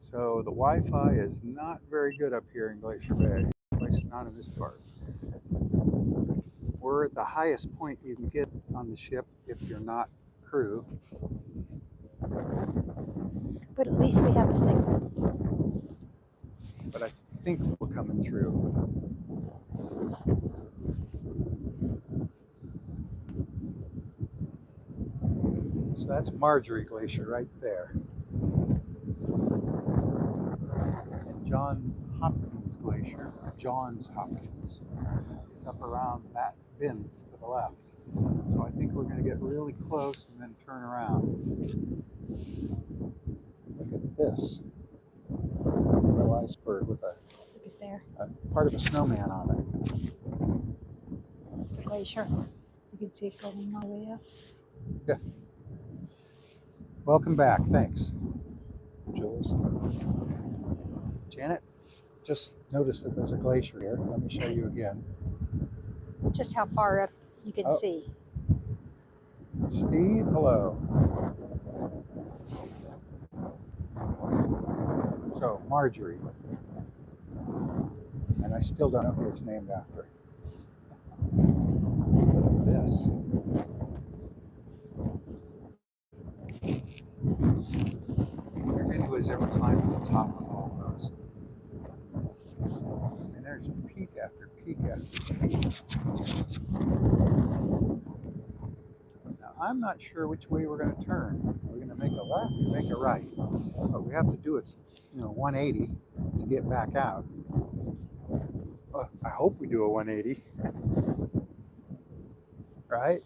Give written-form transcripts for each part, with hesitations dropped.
So the Wi-Fi is not very good up here in Glacier Bay, at least not in this part. We're at the highest point you can get on the ship if you're not crew. But at least we have a signal. But I think we're coming through. So that's Marjorie Glacier right there. And Johns Hopkins Glacier, Johns Hopkins, is up around that bend to the left. So I think we're going to get really close and then turn around. Look at this. A little iceberg with Look at there. a part of a snowman on it. Glacier. You can see it going all the way up. Yeah. Welcome back. Thanks, Jules. Janet, just noticed that there's a glacier here. Let me show you again. Just how far up you can see. Steve, hello. So, Marjorie. And I still don't know who it's named after. Look at this. If anybody's ever climbed to the top of all those. And there's peak after peak after peak. Now, I'm not sure which way we're going to turn. We're going to make a left or make a right. But we have to do it, 180 to get back out. I hope we do a 180. Right?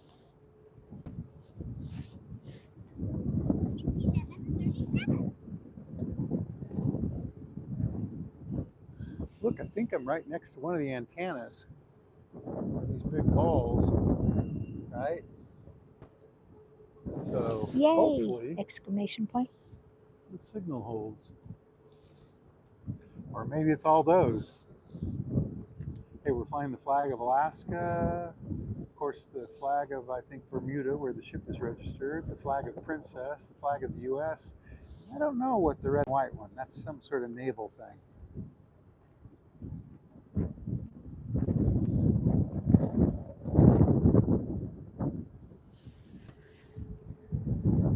It's 11:37. Look, I think I'm right next to one of the antennas. These big balls, right? So Yay! hopefully Exclamation point. the signal holds. Or maybe it's all those. Hey, we're flying the flag of Alaska. Of course, the flag of, I think, Bermuda, where the ship is registered. The flag of Princess, the flag of the U.S. I don't know what the red and white one, that's some sort of naval thing.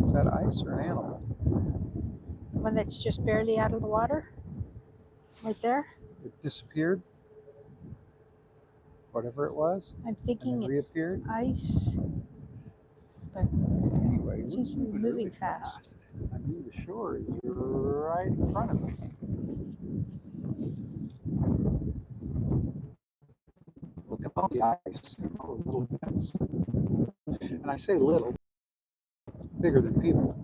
Is that ice or an animal? The one that's just barely out of the water. Right there. It disappeared? Whatever it was? I'm thinking it's reappeared? ice. But anyway, it seems to be moving fast. I mean, the shore is right in front of us. Look at all the ice, little bits. And I say little, bigger than people,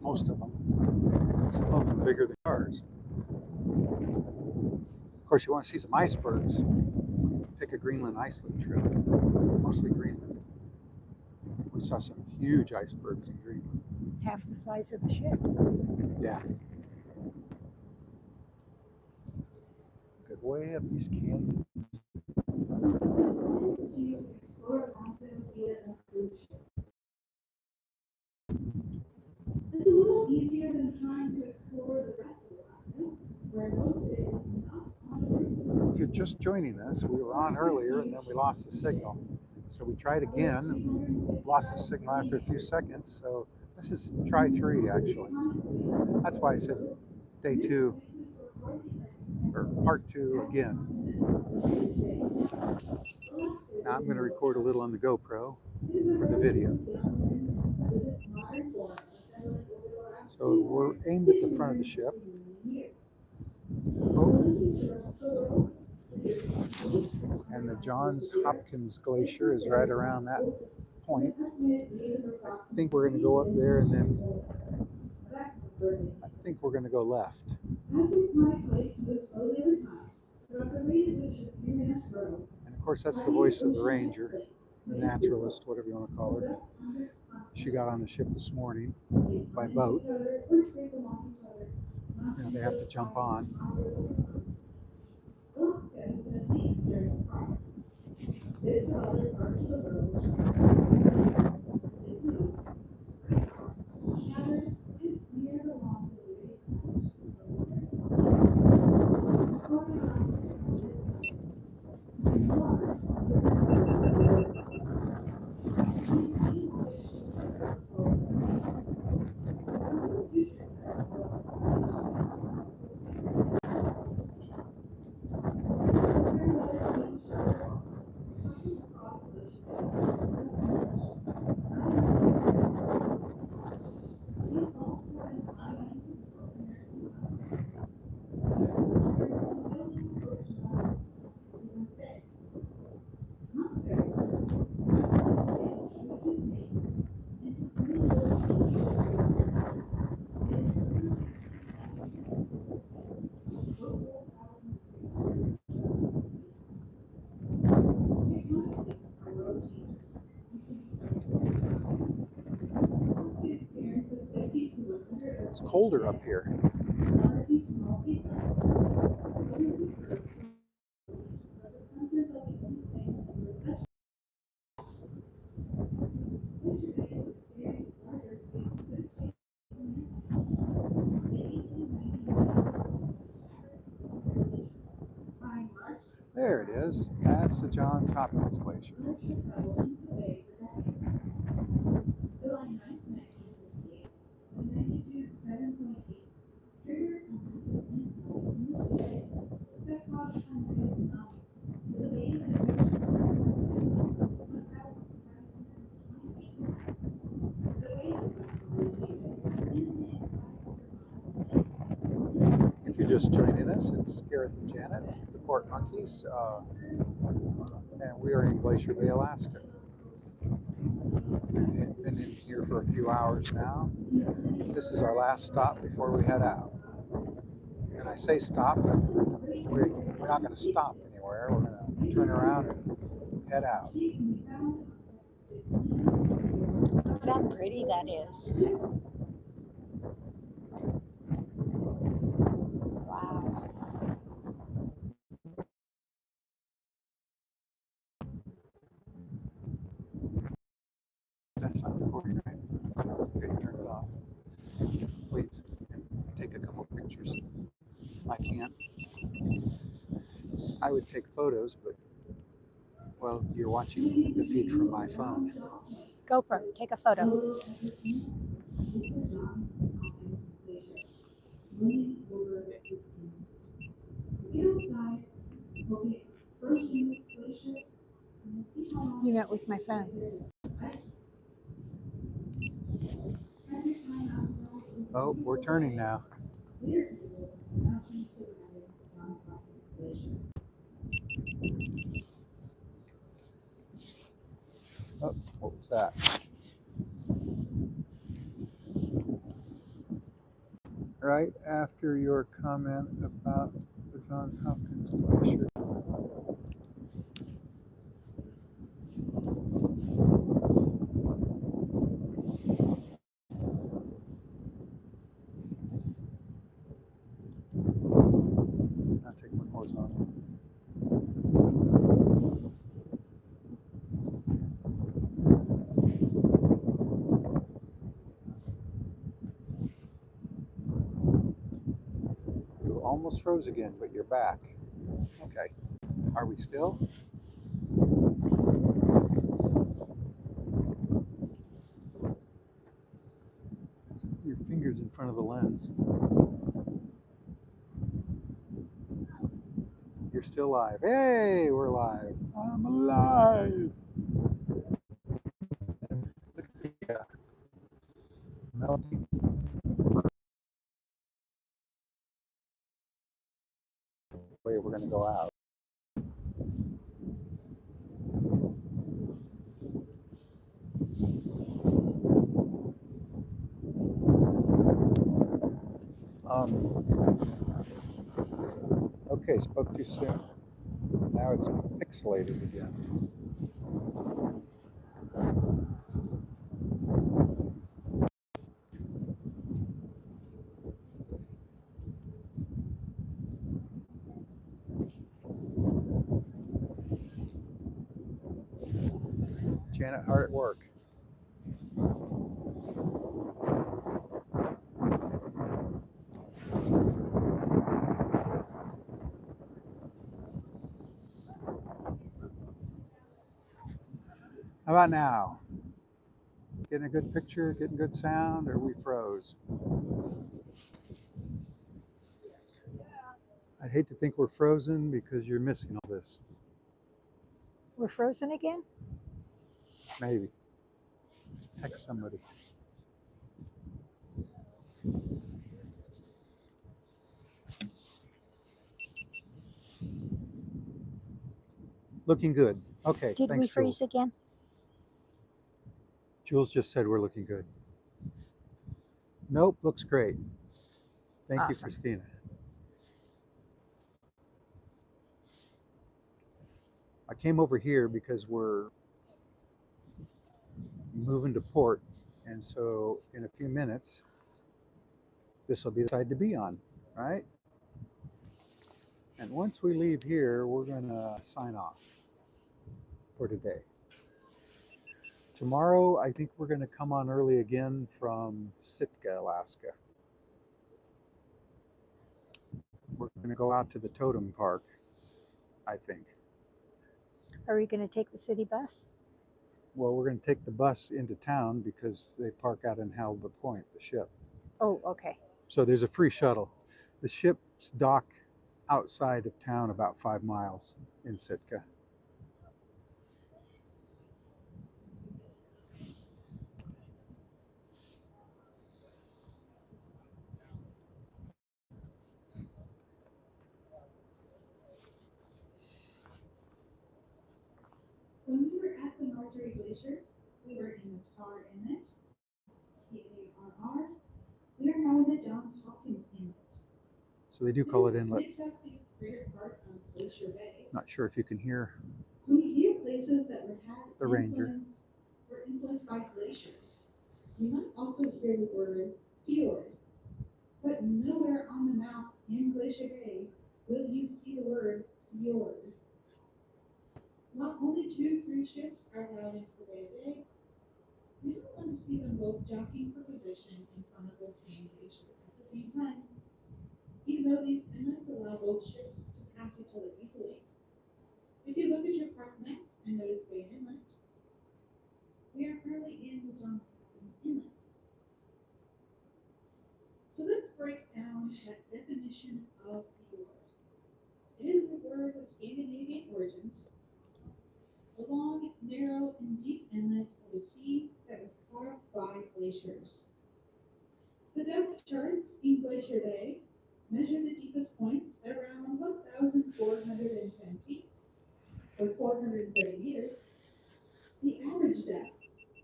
most of them. Some of them bigger than cars. Of course, you want to see some icebergs. Pick a Greenland iceland trip, mostly Greenland. We saw some huge icebergs in Greenland. Half the size of the ship. Yeah. Good way up these canyons. It's a little easier than trying to explore the rest of Alaska, where most of it is not possible. If you're just joining us, we were on earlier and then we lost the signal. So we tried again, lost the signal after a few seconds. So let's just try 3 actually. That's why I said day 2 or part 2 again. Now I'm going to record a little on the GoPro for the video. So we're aimed at the front of the ship. Oh. And the Johns Hopkins Glacier is right around that point. I think we're going to go up there and then I think we're going to go left. And of course that's the voice of the ranger, the naturalist, whatever you want to call her. She got on the ship this morning by boat. They have to jump on. colder up here. There it is. That's the Johns Hopkins Glacier. If you're just joining us, it's Gareth and Janet, the Port Monkeys, and we are in Glacier Bay, Alaska. We've been in here for a few hours now. This is our last stop before we head out. And I say stop, but we're not going to stop anywhere. We're going to turn around and head out. Look how pretty that is. Wow. That's not recording, right? Okay, turn it off. Please take a couple of pictures. I can't. I would take photos, but, well, you're watching the feed from my phone. GoPro, take a photo. You met with my phone. Oh, we're turning now. Oh, what was that? Right after your comment about the Johns Hopkins Glacier. I'll take my horizontal. You almost froze again, but you're back. Okay. Are we still? Your finger's in front of the lens. You're still live. Hey, we're live. I'm alive. Look at the melting way we're going to go out. Okay, spoke too soon. Now it's pixelated again. Janet, hard at work. How about now? Getting a good picture, getting good sound, or we froze? I'd hate to think we're frozen because you're missing all this. We're frozen again? Maybe. Text somebody. Looking good. Okay, Did thanks, we freeze Jules. again? Jules just said we're looking good. Nope, looks great. Thank you, Awesome. Christina. I came over here because we're moving to port, and so in a few minutes this will be the side to be on, right? And once we leave here, we're gonna sign off for today. Tomorrow, I think we're gonna come on early again from Sitka, Alaska. We're gonna go out to the Totem Park, I think. Are we going to take the city bus? Well, we're gonna take the bus into town because they park out in Halba Point, the ship. Oh, okay. So there's a free shuttle. The ships dock outside of town about 5 miles in Sitka. When we were at the Marjorie Glacier, we were in the Tar Inlet, Tarr. We are now in the Johns Hopkins Inlet. So they do call it This inlet. makes up the greater part of Glacier Bay. Not sure if you can hear When you hear places that the ranger. were influenced by glaciers, you might also hear the word fjord. But nowhere on the map in Glacier Bay will you see the word fjord. While only 2 cruise ships are allowed into the Bay, we don't want to see them both jockeying for position in front of the same glacier at the same time. Even though these inlets allow both ships to pass each other easily. If you look at your park map and notice Bay Inlet, we are currently in the Johns Hopkins Inlet. So let's break down that definition of fjord. It is the word of Scandinavian origins, a long, narrow, and deep inlet of the sea that was carved by glaciers. The depth charts in Glacier Bay measure the deepest points at around 1,410 feet, or 430 meters. The average depth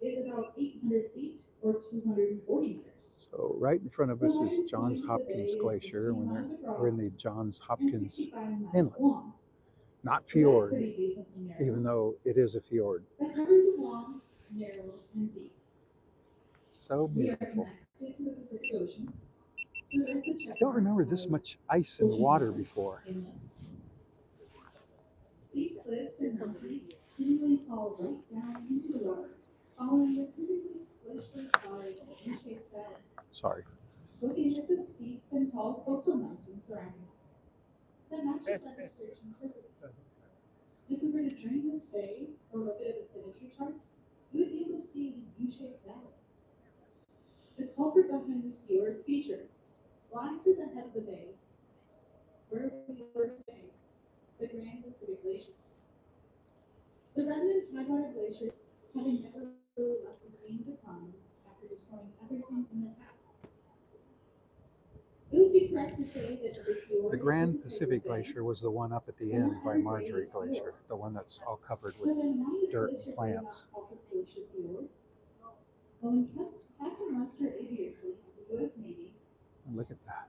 is about 800 feet, or 240 meters. So right in front of us is Johns Hopkins Glacier. We're in the Johns Hopkins Inlet, not fjord, even though it is a fjord. That covers the long, narrow, and deep. So We are beautiful. connected to the Pacific Ocean, so there's the check I don't remember this much ice in the water before. Steep cliffs and mountains seemingly fall right down into the water, following the typically glacially hard U-shaped valley. Sorry. Looking at the steep and tall coastal mountains surrounding us, that matches that description perfectly. If we were to drain this bay or look at a bathymetry chart, you would be able to see the U-shaped valley. The culprit behind this fjord feature lies at the head of the bay, where we were today, the Grand Pacific Glacier. The remnant tidewater glaciers having never really left the scene of decline after destroying everything in their path. It would be correct to say that the fjord The Grand Pacific Glacier was the one up at the end by Marjorie Glacier, the one that's all covered with dirt and plants. When Captain Lester Aviator Fleet of the U.S. Navy And look at that.